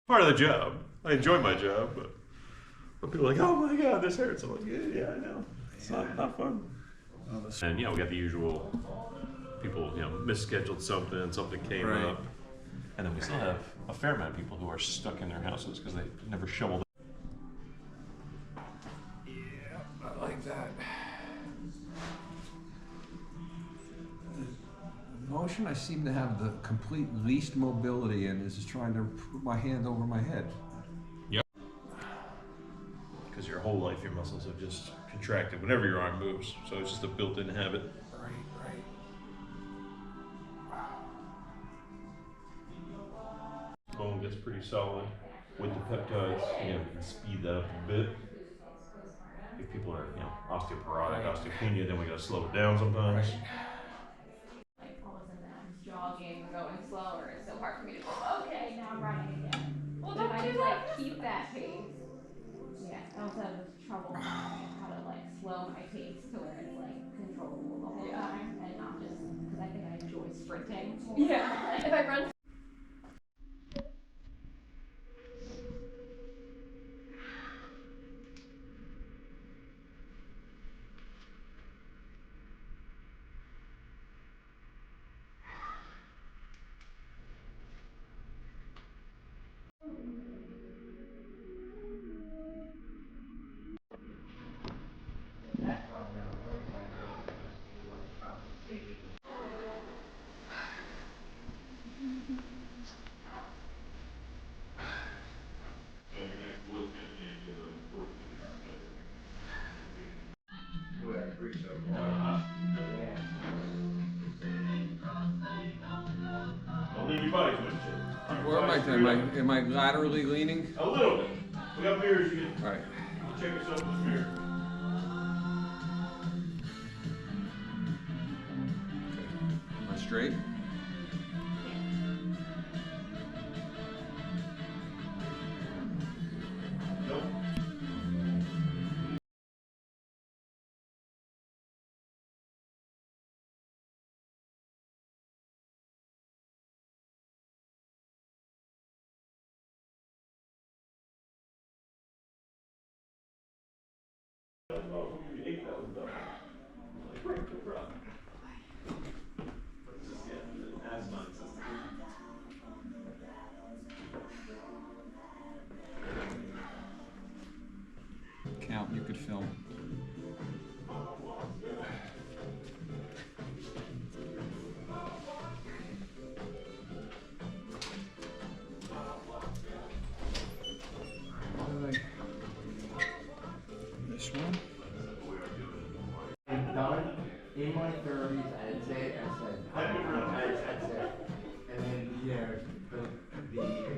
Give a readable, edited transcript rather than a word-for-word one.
part of the job. I enjoy my job, but people are like, oh my God, this hurts. I'm like, yeah, I know. It's not fun. And we got the usual people, misscheduled something came up. And then we still have a fair amount of people who are stuck in their houses because they never shoveled. Yeah, I like that. The motion I seem to have the complete least mobility in is trying to put my hand over my head. Yep. Because your whole life your muscles have just contracted whenever your arm moves. So it's just a built-in habit. Right. Bone gets pretty solid with the peptides. Again, we can speed that up a bit. If people are, osteoporotic, osteopenia, then we gotta slow it down sometimes. Like all of a sudden I'm jogging or going slower, it's so hard for me to go, okay, now I'm running again. Well, but if I just keep that pace, I also have trouble figuring out how to slow my pace to where it's controllable the whole time and not just because I think I enjoy sprinting. Yeah. If I run. Where am I? Am I laterally leaning? A little bit. We got mirrors. You can check yourself in the mirror. Am I straight? Nope. Count, you could film. This one. In my 30s, I'd say, and then, the